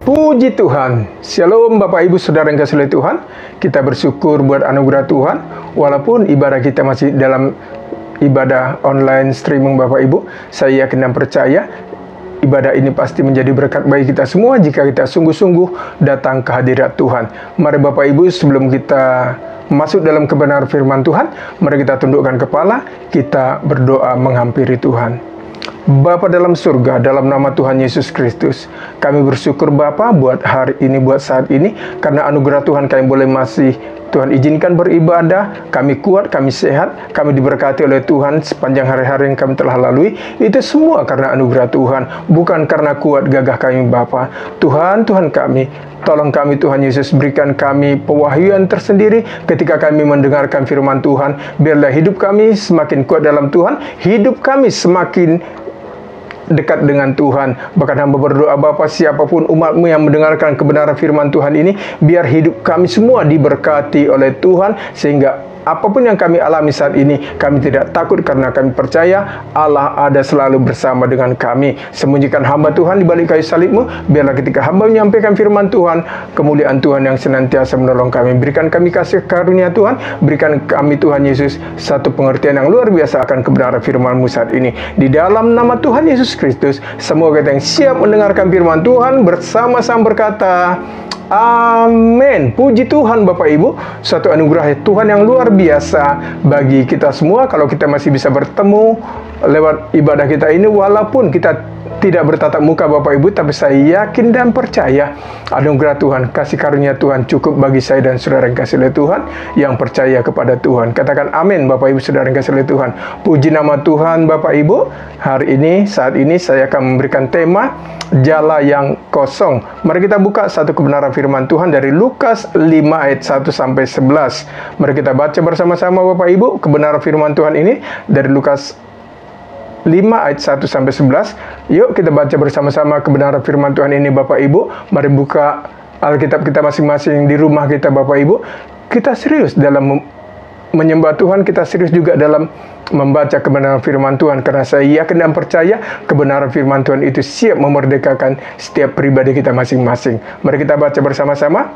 Puji Tuhan. Shalom Bapak Ibu Saudara yang kasih oleh Tuhan. Kita bersyukur buat anugerah Tuhan. Walaupun ibadah kita masih dalam ibadah online streaming Bapak Ibu, saya yakin dan percaya ibadah ini pasti menjadi berkat bagi kita semua jika kita sungguh-sungguh datang ke hadirat Tuhan. Mari Bapak Ibu, sebelum kita masuk dalam kebenaran firman Tuhan, mari kita tundukkan kepala, kita berdoa menghampiri Tuhan. Bapa dalam surga, dalam nama Tuhan Yesus Kristus, kami bersyukur Bapa buat hari ini, buat saat ini, karena anugerah Tuhan kami boleh masih Tuhan izinkan beribadah, kami kuat, kami sehat, kami diberkati oleh Tuhan sepanjang hari-hari yang kami telah lalui. Itu semua karena anugerah Tuhan, bukan karena kuat gagah kami Bapa. Tuhan kami, tolong kami Tuhan Yesus, berikan kami pewahyuan tersendiri ketika kami mendengarkan firman Tuhan. Biarlah hidup kami semakin kuat dalam Tuhan, hidup kami semakin dekat dengan Tuhan. Bahkan hamba berdoa Bapa, siapapun umat-Mu yang mendengarkan kebenaran firman Tuhan ini, biar hidup kami semua diberkati oleh Tuhan, sehingga apapun yang kami alami saat ini, kami tidak takut karena kami percaya Allah ada selalu bersama dengan kami. Sembunyikan hamba Tuhan di balik kayu salib-Mu, biarlah ketika hamba menyampaikan firman Tuhan, kemuliaan Tuhan yang senantiasa menolong kami. Berikan kami kasih karunia Tuhan, berikan kami Tuhan Yesus satu pengertian yang luar biasa akan kebenaran firman-Mu saat ini. Di dalam nama Tuhan Yesus Kristus, semua kita yang siap mendengarkan firman Tuhan bersama-sama berkata, amin. Puji Tuhan Bapak Ibu, suatu anugerah Tuhan yang luar biasa bagi kita semua kalau kita masih bisa bertemu lewat ibadah kita ini, walaupun kita tidak bertatap muka Bapak Ibu, tapi saya yakin dan percaya anugerah Tuhan, kasih karunia Tuhan cukup bagi saya dan saudara yang kasih oleh Tuhan, yang percaya kepada Tuhan. Katakan amin Bapak Ibu saudara yang kasih oleh Tuhan. Puji nama Tuhan Bapak Ibu. Hari ini, saat ini saya akan memberikan tema jala yang kosong. Mari kita buka satu kebenaran firman Tuhan dari Lukas 5 ayat 1 sampai 11. Mari kita baca bersama-sama Bapak Ibu kebenaran firman Tuhan ini dari Lukas 5 ayat 1 sampai 11. Yuk kita baca bersama-sama kebenaran firman Tuhan ini Bapak Ibu. Mari buka Alkitab kita masing-masing di rumah kita Bapak Ibu. Kita serius dalam menyembah Tuhan, kita serius juga dalam membaca kebenaran firman Tuhan, karena saya yakin dan percaya kebenaran firman Tuhan itu siap memerdekakan setiap pribadi kita masing-masing. Mari kita baca bersama-sama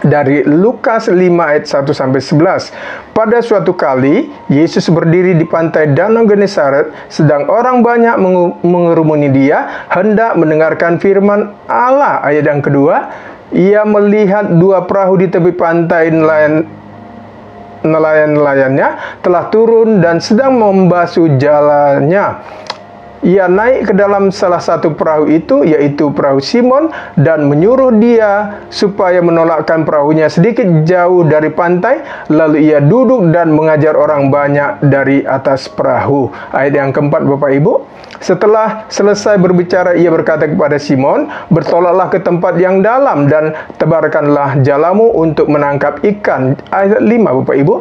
dari Lukas 5 ayat 1 sampai 11. Pada suatu kali Yesus berdiri di pantai Danau Genesaret, sedang orang banyak mengerumuni Dia hendak mendengarkan firman Allah. Ayat yang kedua, Ia melihat dua perahu di tepi pantai, nelayan-nelayannya telah turun dan sedang membasuh jalannya. Ia naik ke dalam salah satu perahu itu, yaitu perahu Simon, dan menyuruh dia supaya menolakkan perahunya sedikit jauh dari pantai. Lalu ia duduk dan mengajar orang banyak dari atas perahu. Ayat yang keempat Bapak Ibu. Setelah selesai berbicara, ia berkata kepada Simon, bertolaklah ke tempat yang dalam dan tebarkanlah jalamu untuk menangkap ikan. Ayat 5 Bapak Ibu.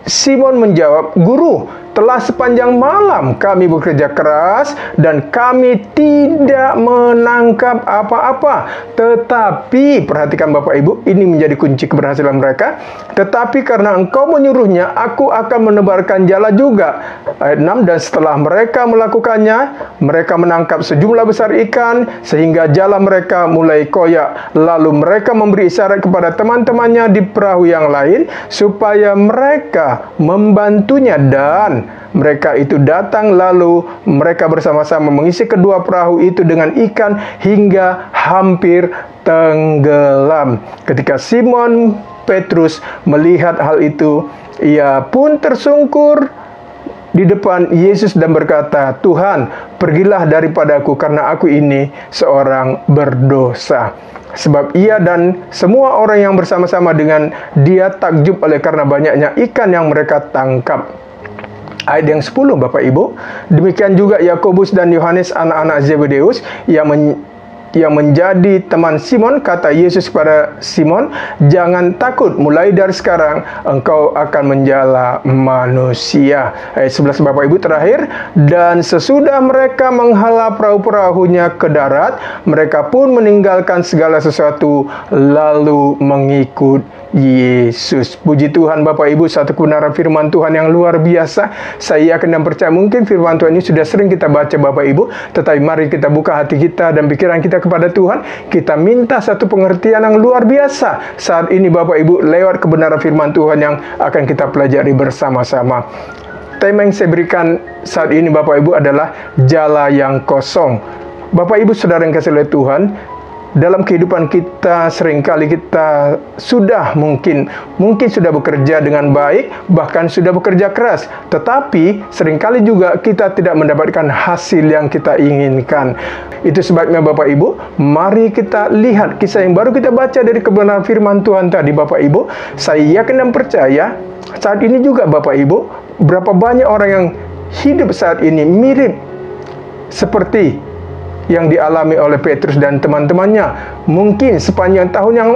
Simon menjawab, Guru, telah sepanjang malam kami bekerja keras dan kami tidak menangkap apa-apa. Tetapi, perhatikan Bapak Ibu, ini menjadi kunci keberhasilan mereka. Tetapi karena Engkau menyuruhnya, aku akan menebarkan jala juga. Ayat 6, dan setelah mereka melakukannya, mereka menangkap sejumlah besar ikan, sehingga jala mereka mulai koyak. Lalu mereka memberi isyarat kepada teman-temannya di perahu yang lain, supaya mereka membantunya, dan mereka itu datang, lalu mereka bersama-sama mengisi kedua perahu itu dengan ikan hingga hampir tenggelam. Ketika Simon Petrus melihat hal itu, ia pun tersungkur di depan Yesus dan berkata, Tuhan, pergilah daripadaku karena aku ini seorang berdosa. Sebab ia dan semua orang yang bersama-sama dengan dia takjub oleh karena banyaknya ikan yang mereka tangkap. Ayat yang 10 Bapak Ibu. Demikian juga Yakobus dan Yohanes anak-anak Zebedeus yang menjadi teman Simon. Kata Yesus kepada Simon, jangan takut, mulai dari sekarang engkau akan menjala manusia. Ayat 11 Bapak Ibu terakhir. Dan sesudah mereka menghala perahu-perahunya ke darat, mereka pun meninggalkan segala sesuatu lalu mengikut Yesus. Puji Tuhan Bapak Ibu, satu kebenaran firman Tuhan yang luar biasa. Saya yakin dan percaya mungkin firman Tuhan ini sudah sering kita baca Bapak Ibu, tetapi mari kita buka hati kita dan pikiran kita kepada Tuhan. Kita minta satu pengertian yang luar biasa saat ini Bapak Ibu, lewat kebenaran firman Tuhan yang akan kita pelajari bersama-sama. Tema yang saya berikan saat ini Bapak Ibu adalah jala yang kosong. Bapak Ibu Saudara yang kasih oleh Tuhan, dalam kehidupan kita seringkali kita sudah mungkin sudah bekerja dengan baik, bahkan sudah bekerja keras, tetapi seringkali juga kita tidak mendapatkan hasil yang kita inginkan. Itu sebabnya Bapak Ibu, mari kita lihat kisah yang baru kita baca dari kebenaran firman Tuhan tadi Bapak Ibu. Saya yakin dan percaya saat ini juga Bapak Ibu, berapa banyak orang yang hidup saat ini mirip seperti yang dialami oleh Petrus dan teman-temannya. Mungkin sepanjang tahun yang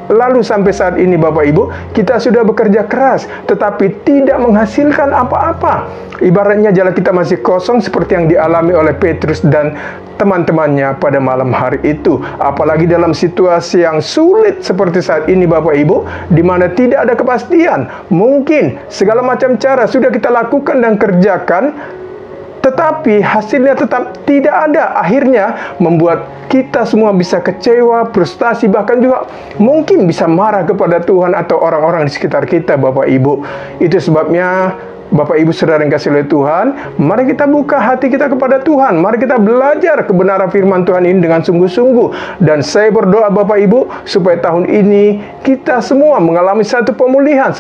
lalu sampai saat ini Bapak Ibu, kita sudah bekerja keras tetapi tidak menghasilkan apa-apa. Ibaratnya jala kita masih kosong seperti yang dialami oleh Petrus dan teman-temannya pada malam hari itu. Apalagi dalam situasi yang sulit seperti saat ini Bapak Ibu, di mana tidak ada kepastian. Mungkin segala macam cara sudah kita lakukan dan kerjakan, tetapi hasilnya tetap tidak ada. Akhirnya membuat kita semua bisa kecewa, frustasi, bahkan juga mungkin bisa marah kepada Tuhan atau orang-orang di sekitar kita Bapak Ibu. Itu sebabnya Bapak Ibu Saudara yang kasih oleh Tuhan, mari kita buka hati kita kepada Tuhan. Mari kita belajar kebenaran firman Tuhan ini dengan sungguh-sungguh. Dan saya berdoa Bapak Ibu, supaya tahun ini kita semua mengalami satu pemulihan,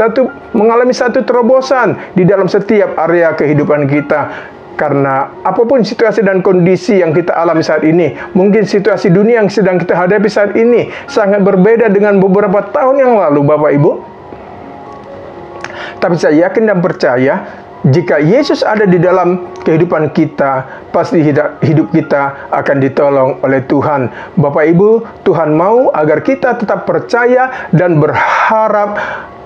mengalami satu terobosan di dalam setiap area kehidupan kita. Karena apapun situasi dan kondisi yang kita alami saat ini, mungkin situasi dunia yang sedang kita hadapi saat ini sangat berbeda dengan beberapa tahun yang lalu Bapak Ibu. Tapi saya yakin dan percaya, jika Yesus ada di dalam kehidupan kita, pasti hidup kita akan ditolong oleh Tuhan. Bapak Ibu, Tuhan mau agar kita tetap percaya dan berharap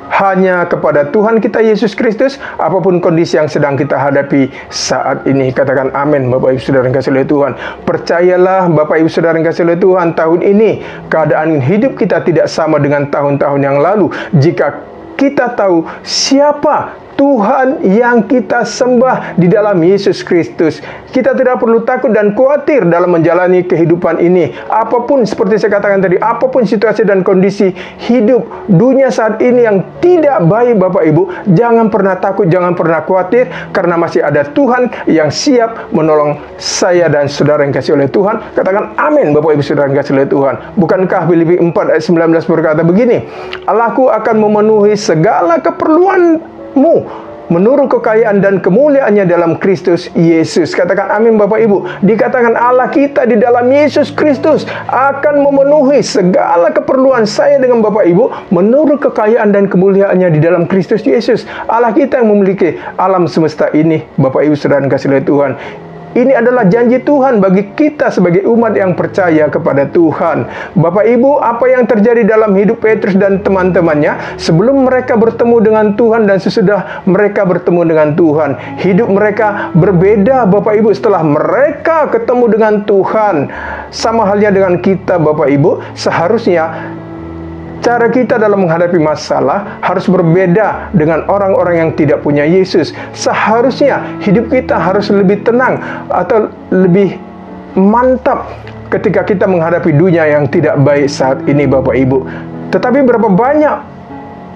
hanya kepada Tuhan kita Yesus Kristus, apapun kondisi yang sedang kita hadapi saat ini. Katakan amin Bapak Ibu Saudara yang kasih oleh Tuhan. Percayalah Bapak Ibu Saudara yang kasih oleh Tuhan, tahun ini keadaan hidup kita tidak sama dengan tahun-tahun yang lalu. Jika kita tahu siapa Tuhan yang kita sembah di dalam Yesus Kristus, kita tidak perlu takut dan khawatir dalam menjalani kehidupan ini. Apapun seperti saya katakan tadi, apapun situasi dan kondisi hidup dunia saat ini yang tidak baik Bapak Ibu, jangan pernah takut, jangan pernah khawatir, karena masih ada Tuhan yang siap menolong saya dan saudara yang kasih oleh Tuhan. Katakan amin Bapak Ibu Saudara yang kasih oleh Tuhan. Bukankah Filipi 4 ayat 19 berkata begini, Allahku akan memenuhi segala keperluanmu menurut kekayaan dan kemuliaannya dalam Kristus Yesus. Katakan amin Bapak Ibu. Dikatakan Allah kita di dalam Yesus Kristus akan memenuhi segala keperluan saya dengan Bapak Ibu menurut kekayaan dan kemuliaannya di dalam Kristus Yesus. Allah kita yang memiliki alam semesta ini Bapak Ibu Saudara yang kasih oleh Tuhan. Ini adalah janji Tuhan bagi kita sebagai umat yang percaya kepada Tuhan. Bapak Ibu, apa yang terjadi dalam hidup Petrus dan teman-temannya sebelum mereka bertemu dengan Tuhan dan sesudah mereka bertemu dengan Tuhan, hidup mereka berbeda Bapak Ibu setelah mereka ketemu dengan Tuhan. Sama halnya dengan kita Bapak Ibu, seharusnya cara kita dalam menghadapi masalah harus berbeda dengan orang-orang yang tidak punya Yesus. Seharusnya hidup kita harus lebih tenang atau lebih mantap ketika kita menghadapi dunia yang tidak baik saat ini Bapak Ibu. Tetapi berapa banyak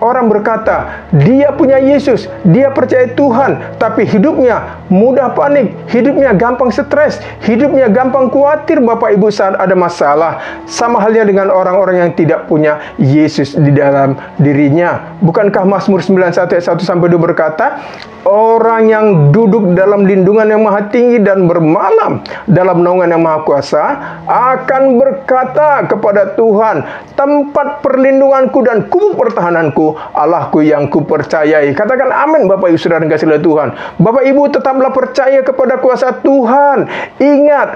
orang berkata, dia punya Yesus, dia percaya Tuhan, tapi hidupnya mudah panik, hidupnya gampang stres, hidupnya gampang khawatir Bapak Ibu saat ada masalah. Sama halnya dengan orang-orang yang tidak punya Yesus di dalam dirinya. Bukankah Mazmur 91 ayat 1-2 berkata, orang yang duduk dalam lindungan yang maha tinggi dan bermalam dalam naungan yang maha kuasa akan berkata kepada Tuhan, tempat perlindunganku dan kubu pertahananku, Allahku yang kupercayai. Katakan amin Bapak Ibu Saudara yang kasih oleh Tuhan. Bapak Ibu tetaplah percaya kepada kuasa Tuhan. Ingat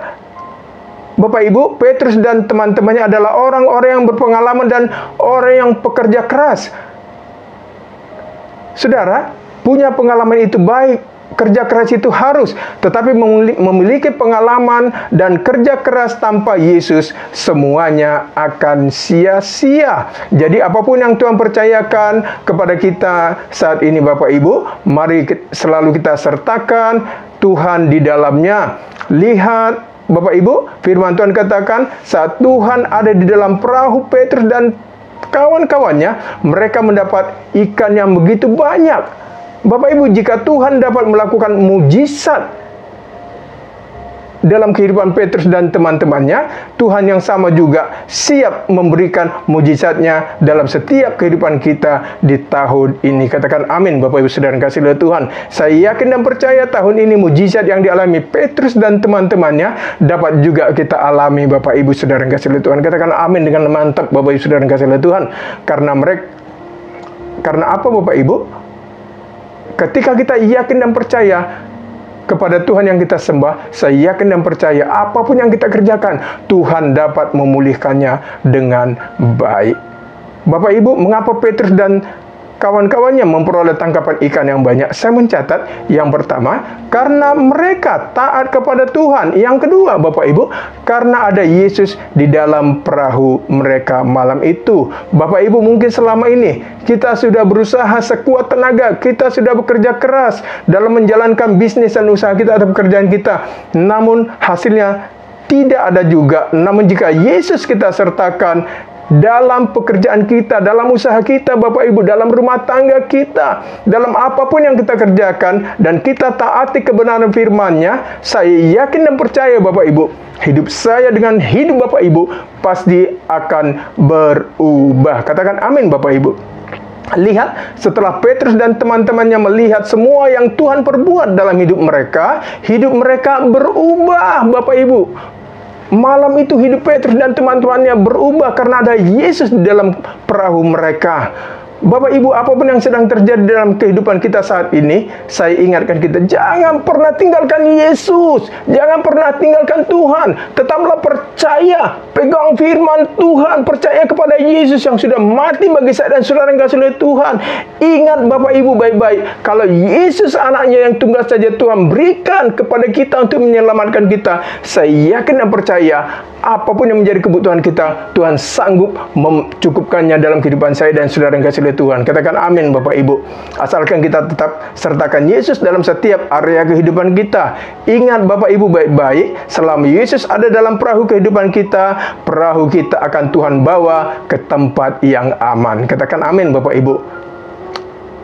Bapak Ibu, Petrus dan teman-temannya adalah orang-orang yang berpengalaman dan orang yang pekerja keras. Saudara punya pengalaman itu baik, kerja keras itu harus, tetapi memiliki pengalaman dan kerja keras tanpa Yesus, semuanya akan sia-sia. Jadi apapun yang Tuhan percayakan kepada kita saat ini Bapak Ibu, mari selalu kita sertakan Tuhan di dalamnya. Lihat Bapak Ibu, firman Tuhan katakan saat Tuhan ada di dalam perahu Petrus dan kawan-kawannya, mereka mendapat ikan yang begitu banyak. Bapak Ibu, jika Tuhan dapat melakukan mujizat dalam kehidupan Petrus dan teman-temannya, Tuhan yang sama juga siap memberikan mujizatnya dalam setiap kehidupan kita di tahun ini. Katakan amin Bapak Ibu Saudara kasih oleh Tuhan. Saya yakin dan percaya tahun ini mujizat yang dialami Petrus dan teman-temannya dapat juga kita alami Bapak Ibu Saudara kasih oleh Tuhan. Katakan amin dengan mantap Bapak Ibu Saudara kasih oleh Tuhan. Karena apa Bapak Ibu? Ketika kita yakin dan percaya kepada Tuhan yang kita sembah, saya yakin dan percaya apapun yang kita kerjakan, Tuhan dapat memulihkannya dengan baik. Bapak Ibu, mengapa Petrus dan kawan-kawannya memperoleh tangkapan ikan yang banyak? Saya mencatat, yang pertama, karena mereka taat kepada Tuhan. Yang kedua, Bapak Ibu, karena ada Yesus di dalam perahu mereka malam itu. Bapak Ibu, mungkin selama ini kita sudah berusaha sekuat tenaga, kita sudah bekerja keras dalam menjalankan bisnis dan usaha kita atau pekerjaan kita, namun hasilnya tidak ada juga. Namun jika Yesus kita sertakan dalam pekerjaan kita, dalam usaha kita Bapak Ibu, dalam rumah tangga kita, dalam apapun yang kita kerjakan, dan kita taati kebenaran firman-Nya, saya yakin dan percaya Bapak Ibu, hidup saya dengan hidup Bapak Ibu pasti akan berubah. Katakan amin Bapak Ibu. Lihat, setelah Petrus dan teman-temannya melihat semua yang Tuhan perbuat dalam hidup mereka berubah Bapak Ibu. Malam itu hidup Petrus dan teman-temannya berubah karena ada Yesus di dalam perahu mereka. Bapak Ibu, apapun yang sedang terjadi dalam kehidupan kita saat ini, saya ingatkan kita, jangan pernah tinggalkan Yesus, jangan pernah tinggalkan Tuhan. Tetaplah percaya, pegang firman Tuhan, percaya kepada Yesus yang sudah mati bagi saya dan saudara yang kasih oleh Tuhan. Ingat Bapak Ibu baik-baik, kalau Yesus anaknya yang tunggal saja Tuhan berikan kepada kita untuk menyelamatkan kita, saya yakin dan percaya apapun yang menjadi kebutuhan kita, Tuhan sanggup mencukupkannya dalam kehidupan saya dan saudara yang kasih oleh Tuhan. Katakan amin Bapak Ibu. Asalkan kita tetap sertakan Yesus dalam setiap area kehidupan kita. Ingat Bapak Ibu baik-baik, selama Yesus ada dalam perahu kehidupan kita, perahu kita akan Tuhan bawa ke tempat yang aman. Katakan amin Bapak Ibu.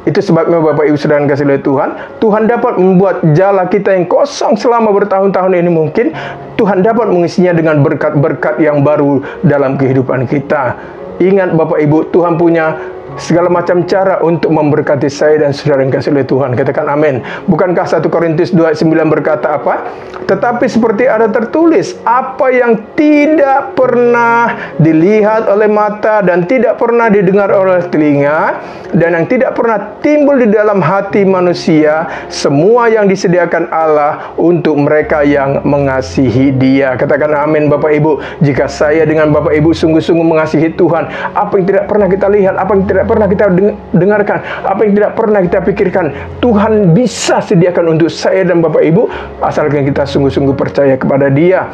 Itu sebabnya Bapak Ibu sedang kasih oleh Tuhan, Tuhan dapat membuat jala kita yang kosong selama bertahun-tahun ini mungkin, Tuhan dapat mengisinya dengan berkat-berkat yang baru dalam kehidupan kita. Ingat Bapak Ibu, Tuhan punya segala macam cara untuk memberkati saya dan saudara yang kasih oleh Tuhan. Katakan amin. Bukankah 1 Korintus 2:9 berkata apa? Tetapi seperti ada tertulis, apa yang tidak pernah dilihat oleh mata dan tidak pernah didengar oleh telinga dan yang tidak pernah timbul di dalam hati manusia, semua yang disediakan Allah untuk mereka yang mengasihi Dia. Katakan amin Bapak Ibu. Jika saya dengan Bapak Ibu sungguh-sungguh mengasihi Tuhan, apa yang tidak pernah kita lihat, apa yang tidak pernah kita dengarkan, apa yang tidak pernah kita pikirkan, Tuhan bisa sediakan untuk saya dan Bapak Ibu, asalkan kita sungguh-sungguh percaya kepada Dia.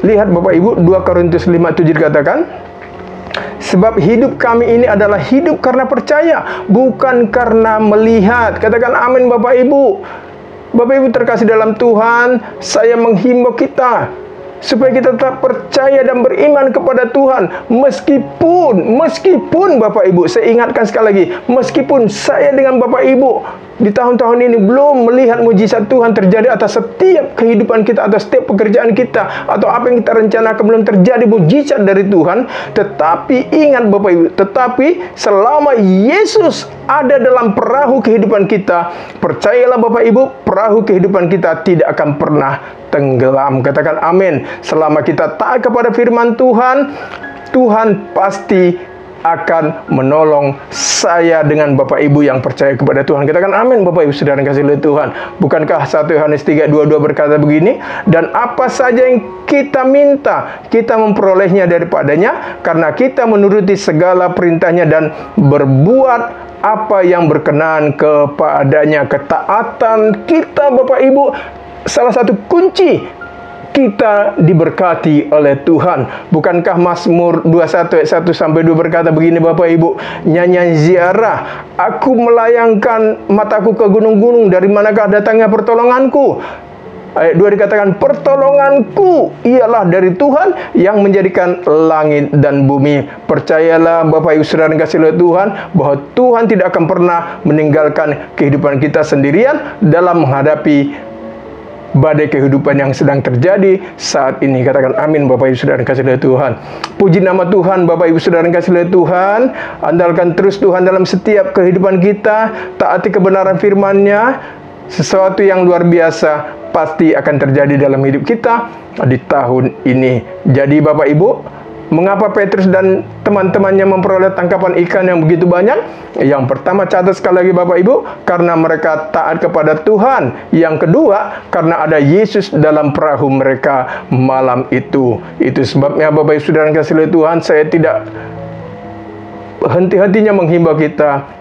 Lihat Bapak Ibu, 2 Korintus 5:7 dikatakan, sebab hidup kami ini adalah hidup karena percaya, bukan karena melihat. Katakan amin Bapak Ibu. Bapak Ibu terkasih dalam Tuhan, saya menghimbau kita supaya kita tetap percaya dan beriman kepada Tuhan. Meskipun Bapak Ibu, saya ingatkan sekali lagi, meskipun saya dengan Bapak Ibu di tahun-tahun ini belum melihat mujizat Tuhan terjadi atas setiap kehidupan kita, atas setiap pekerjaan kita, atau apa yang kita rencanakan belum terjadi mujizat dari Tuhan, tetapi ingat Bapak Ibu, tetapi selama Yesus ada dalam perahu kehidupan kita, percayalah Bapak Ibu, perahu kehidupan kita tidak akan pernah tenggelam. Katakan amin. Selama kita taat kepada firman Tuhan, Tuhan pasti akan menolong saya dengan Bapak Ibu yang percaya kepada Tuhan. Katakan amin Bapak Ibu saudara yang kasih oleh Tuhan. Bukankah 1 Yohanes 3:22 berkata begini, dan apa saja yang kita minta, kita memperolehnya daripadanya, karena kita menuruti segala perintahnya dan berbuat apa yang berkenan kepadanya. Ketaatan kita Bapak Ibu salah satu kunci kita diberkati oleh Tuhan. Bukankah Mazmur 21 ayat 1 sampai 2 berkata begini Bapak Ibu, nyanyian ziarah, aku melayangkan mataku ke gunung-gunung, dari manakah datangnya pertolonganku? Ayat 2 dikatakan, pertolonganku ialah dari Tuhan yang menjadikan langit dan bumi. Percayalah Bapak Ibu Saudara yang kasih oleh Tuhan, bahwa Tuhan tidak akan pernah meninggalkan kehidupan kita sendirian dalam menghadapi badai kehidupan yang sedang terjadi saat ini. Katakan amin Bapak Ibu Saudara yang kasih oleh Tuhan. Puji nama Tuhan Bapak Ibu Saudara yang kasih oleh Tuhan. Andalkan terus Tuhan dalam setiap kehidupan kita. Taati kebenaran firman-Nya. Sesuatu yang luar biasa pasti akan terjadi dalam hidup kita di tahun ini. Jadi Bapak Ibu, mengapa Petrus dan teman-temannya memperoleh tangkapan ikan yang begitu banyak? Yang pertama, catat sekali lagi Bapak Ibu, karena mereka taat kepada Tuhan. Yang kedua, karena ada Yesus dalam perahu mereka malam itu. Itu sebabnya Bapak Ibu Saudara yang kasih oleh Tuhan, saya tidak henti-hentinya menghimbau kita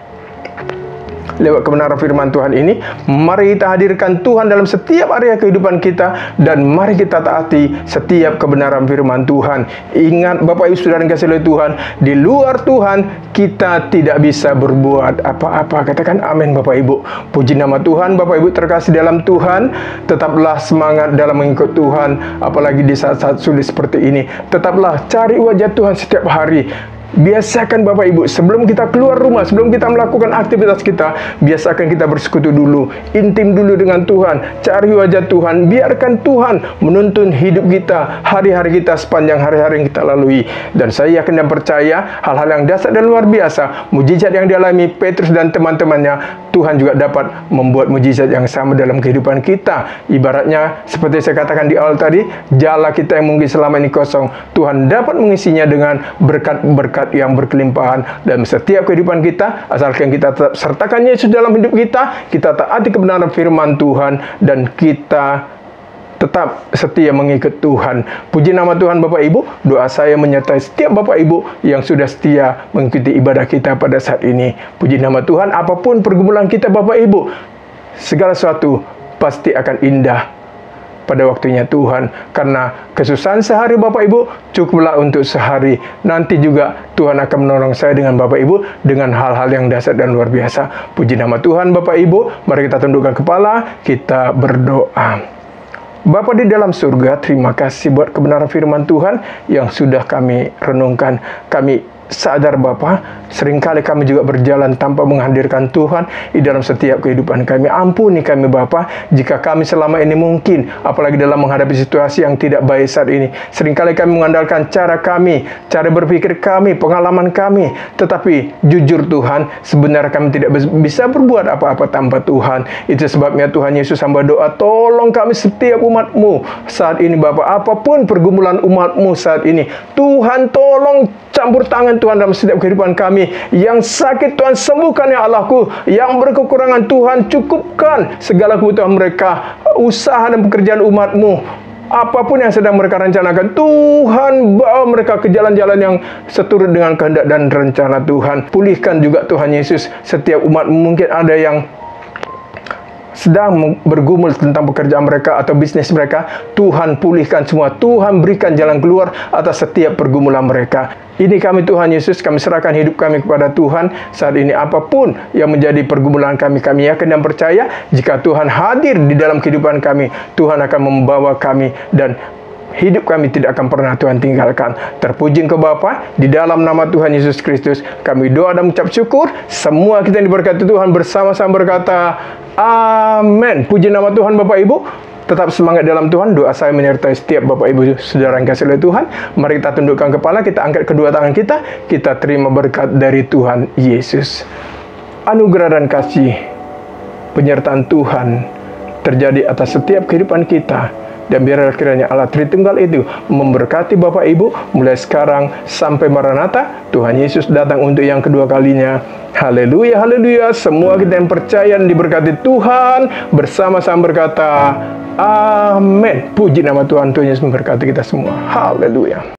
lewat kebenaran firman Tuhan ini. Mari kita hadirkan Tuhan dalam setiap area kehidupan kita, dan mari kita taati setiap kebenaran firman Tuhan. Ingat Bapak Ibu Saudara yang kasih oleh Tuhan, di luar Tuhan kita tidak bisa berbuat apa-apa. Katakan amin Bapak Ibu. Puji nama Tuhan. Bapak Ibu terkasih dalam Tuhan, tetaplah semangat dalam mengikut Tuhan, apalagi di saat-saat sulit seperti ini. Tetaplah cari wajah Tuhan setiap hari. Biasakan Bapak Ibu, sebelum kita keluar rumah, sebelum kita melakukan aktivitas kita, biasakan kita bersekutu dulu, intim dulu dengan Tuhan, cari wajah Tuhan, biarkan Tuhan menuntun hidup kita, hari-hari kita sepanjang hari-hari yang kita lalui. Dan saya yakin dan percaya, hal-hal yang dahsyat dan luar biasa, mujizat yang dialami Petrus dan teman-temannya, Tuhan juga dapat membuat mujizat yang sama dalam kehidupan kita. Ibaratnya, seperti saya katakan di awal tadi, jala kita yang mungkin selama ini kosong, Tuhan dapat mengisinya dengan berkat-berkat yang berkelimpahan dalam setiap kehidupan kita, asalkan kita tetap sertakan Yesus dalam hidup kita, kita taati kebenaran firman Tuhan, dan kita tetap setia mengikut Tuhan. Puji nama Tuhan Bapak Ibu. Doa saya menyertai setiap Bapak Ibu yang sudah setia mengikuti ibadah kita pada saat ini. Puji nama Tuhan. Apapun pergumulan kita Bapak Ibu, segala sesuatu pasti akan indah pada waktunya Tuhan. Karena kesusahan sehari Bapak Ibu cukuplah untuk sehari. Nanti juga Tuhan akan menolong saya dengan Bapak Ibu dengan hal-hal yang dahsyat dan luar biasa. Puji nama Tuhan Bapak Ibu. Mari kita tundukkan kepala, kita berdoa. Bapa di dalam surga, terima kasih buat kebenaran firman Tuhan yang sudah kami renungkan. Kami sadar Bapa, seringkali kami juga berjalan tanpa menghadirkan Tuhan di dalam setiap kehidupan kami. Ampuni kami Bapa, jika kami selama ini mungkin, apalagi dalam menghadapi situasi yang tidak baik saat ini, seringkali kami mengandalkan cara kami, cara berpikir kami, pengalaman kami. Tetapi jujur Tuhan, sebenarnya kami tidak bisa berbuat apa-apa tanpa Tuhan. Itu sebabnya Tuhan Yesus hamba doa, tolong kami setiap umat-Mu saat ini Bapa. Apapun pergumulan umat-Mu saat ini, Tuhan tolong campur tangan Tuhan dalam setiap kehidupan kami. Yang sakit Tuhan sembuhkan ya Allahku. Yang berkekurangan Tuhan cukupkan segala kebutuhan mereka, usaha dan pekerjaan umat-Mu. Apapun yang sedang mereka rencanakan, Tuhan bawa mereka ke jalan-jalan yang seturut dengan kehendak dan rencana Tuhan. Pulihkan juga Tuhan Yesus setiap umat-Mu. Mungkin ada yang sedang bergumul tentang pekerjaan mereka atau bisnis mereka. Tuhan pulihkan semua. Tuhan berikan jalan keluar atas setiap pergumulan mereka. Ini kami Tuhan Yesus, kami serahkan hidup kami kepada Tuhan saat ini. Apapun yang menjadi pergumulan kami, kami yakin dan percaya jika Tuhan hadir di dalam kehidupan kami, Tuhan akan membawa kami dan hidup kami tidak akan pernah Tuhan tinggalkan. Terpuji Engkau Bapa, di dalam nama Tuhan Yesus Kristus kami doa dan mengucap syukur. Semua kita yang diberkati Tuhan bersama-sama berkata amin. Puji nama Tuhan Bapak Ibu. Tetap semangat dalam Tuhan. Doa saya menyertai setiap Bapak Ibu Saudara yang kasih oleh Tuhan. Mari kita tundukkan kepala, kita angkat kedua tangan kita, kita terima berkat dari Tuhan Yesus. Anugerah dan kasih penyertaan Tuhan terjadi atas setiap kehidupan kita. Dan biarlah kiranya Allah Tritunggal itu memberkati Bapak Ibu mulai sekarang sampai Maranatha. Tuhan Yesus datang untuk yang kedua kalinya. Haleluya, haleluya. Semua kita yang percaya dan diberkati Tuhan bersama-sama berkata amin. Puji nama Tuhan. Tuhan Yesus memberkati kita semua. Haleluya.